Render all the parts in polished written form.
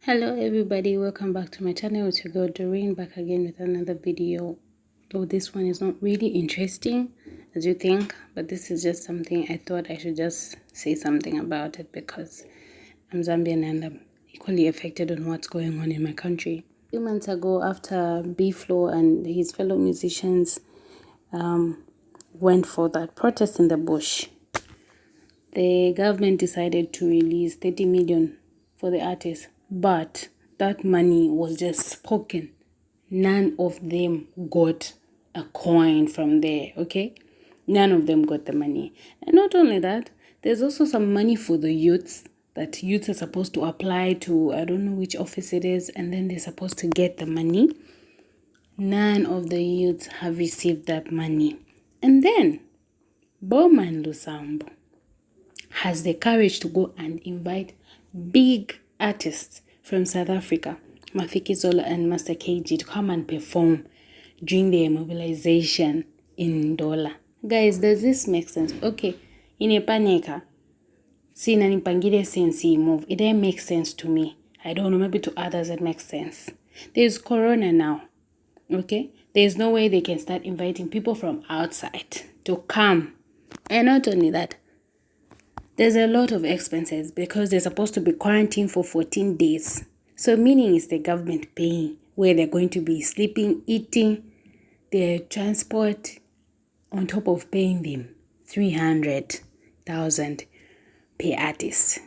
Hello everybody, welcome back to my channel. It's your girl Doreen, back again with another video. Though this one is not really interesting as you think, but this is just something I thought I should just say something about it because I'm Zambian and I'm equally affected on what's going on in my country. A few months ago, after B-Flow and his fellow musicians went for that protest in the bush, the government decided to release 30 million for the artists. But that money was just spoken. None of them got a coin from there, okay? None of them got the money. And not only that, there's also some money for the youths that youths are supposed to apply to, I don't know which office it is, and then they're supposed to get the money. None of the youths have received that money. And then, bowmanlusambo has the courage to go and invite big artists from South Africa, Mafikizolo and MasterkG, to come and perform during their mobilization in Dola. Guys, does this make sense? Okay, in a panika, sina nipangile sense move. It didn't make sense to me. I don't know, maybe to others it makes sense. There's Corona now, okay? There's no way they can start inviting people from outside to come. And not only that, there's a lot of expenses because they're supposed to be quarantined for 14 days. So meaning is the government paying where they're going to be sleeping, eating, their transport, on top of paying them 300,000 per artist.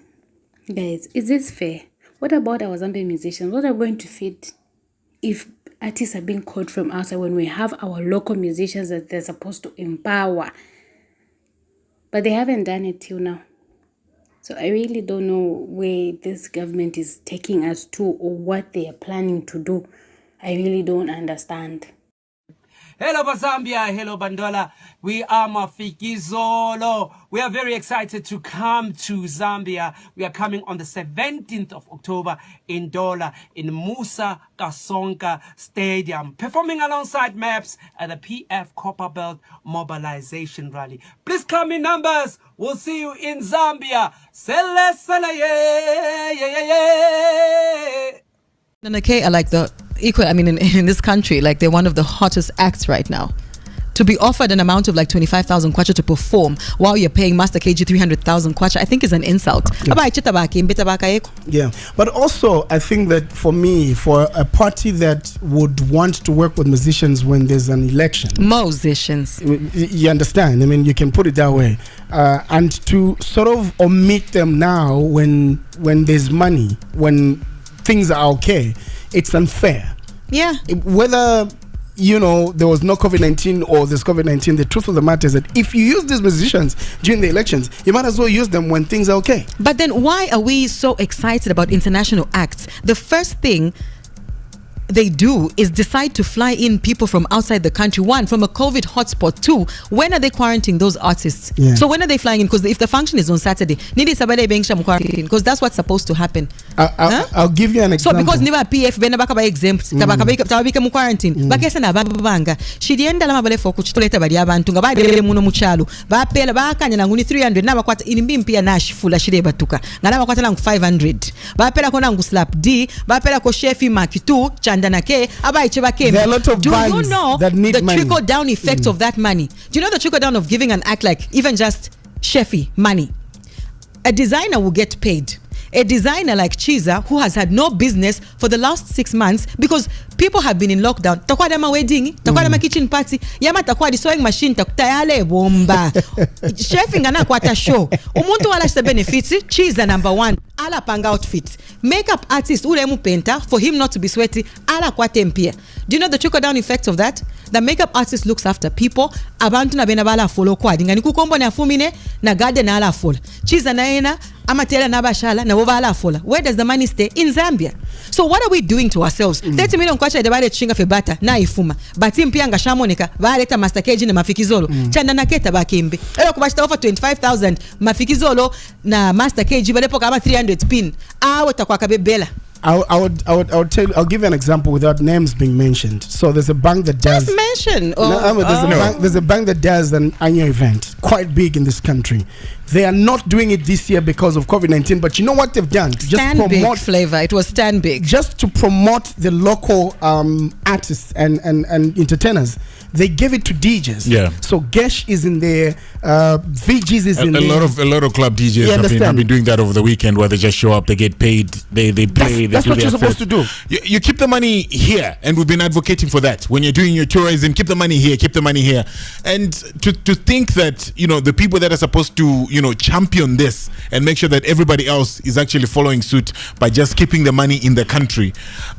Guys, is this fair? What about our Zambian musicians? What are we going to feed if artists are being called from outside when we have our local musicians that they're supposed to empower? But they haven't done it till now. So I really don't know where this government is taking us to or what they are planning to do. I really don't understand. Hello Zambia, hello Bandola. We are Mafikizolo. We are very excited to come to Zambia. We are coming on the 17th of October in Dola, in Musa Kasonga Stadium, performing alongside Maps at the PF Copper Belt Mobilization Rally. Please come in numbers. We'll see you in Zambia. Okay, I like the equal. I mean, in this country, like they're one of the hottest acts right now. To be offered an amount of like 25,000 kwacha to perform while you're paying MasterkG 300,000 kwacha, I think is an insult. Yeah, but also I think that for me, for a party that would want to work with musicians when there's an election, musicians, you understand? I mean, you can put it that way, and to sort of omit them now when there's money, when things are okay, it's unfair. Yeah. Whether, you know, there was no COVID-19 or there's COVID-19, the truth of the matter is that if you use these musicians during the elections, you might as well use them when things are okay. But then why are we so excited about international acts? The first thing they do is decide to fly in people from outside the country. One, from a COVID hotspot. Two, when are they quarantining those artists? Yeah. So when are they flying in? Because if the function is on Saturday, because that's what's supposed to happen. I'll give you an example. So because never PF benabaka ba exempt tabaka mu quarantine bakese na babanga shidienda lama bale for kuchituleta bali abantu nga bali muno muchalo bapela bakanya nangu ni 300 nabakwata inimbi mpia nash fula shire batuka ngana bakwata nangu 500 bapela ko nangu slap D bapela ko chefi makitu chandanake abaiche bakeme. There are a lot of do you know that need the money. trickle down effect of that money? Do you know the trickle down of giving an act like even just chefi money? A designer will get paid. A designer like Chiza, who has had no business for the last 6 months because people have been in lockdown. Takuwa dama wedding, takuwa dama kitchen party, yama takuwa di sewing machine, takutayale bomba. Chefing ana kwata show. Umuntu wala shita benefits, Chiza number 1. Ala panga outfit. Makeup artist, ule mu painter, for him not to be sweaty, ala kwate mpia. Do you know the trickle down effect of that? The makeup artist looks after people. Abantu na bena bala follow kwa. Dinga ni kukombo na fumine, na garden na ala follow. Chiza na ena, amatela na bashala, na wova ala follow. Where does the money stay? In Zambia. So what are we doing to ourselves? 30 million kwacha de bale chinga fe bata, na ifuma. Bati mpia nga shamonika, baleta MasterkG na Mafikizolo. Chanda na keta bakimbi. Elo kubashita offer 25,000 Mafikizolo na MasterkG bale poka ama 300 pin. Awe takwa kabebela. I would tell you, I'll give you an example without names being mentioned. So there's a bank that does. Just mention. There's a bank that does an annual event quite big in this country. They are not doing it this year because of COVID-19, but you know what they've done? To just Stand Big promote flavor. It was Stand Big. Just to promote the local artists and entertainers. They gave it to DJs. Yeah. So Gesh is in there, VGs is in there. A lot of club DJs have been doing that over the weekend, where they just show up, they get paid, they play. That's what you're supposed to do. You keep the money here, and we've been advocating for that. When you're doing your tourism, keep the money here. And to think that, you know, the people that are supposed to, you know, champion this and make sure that everybody else is actually following suit by just keeping the money in the country,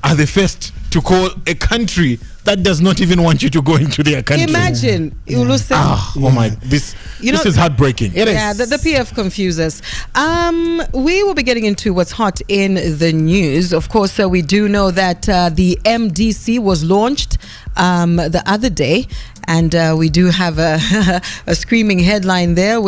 are the first to call a country that does not even want you to go into their country. Imagine. This is heartbreaking. It is. The PF confuses. We will be getting into what's hot in the news. Of course, we do know that the MDC was launched the other day, and we do have a screaming headline there.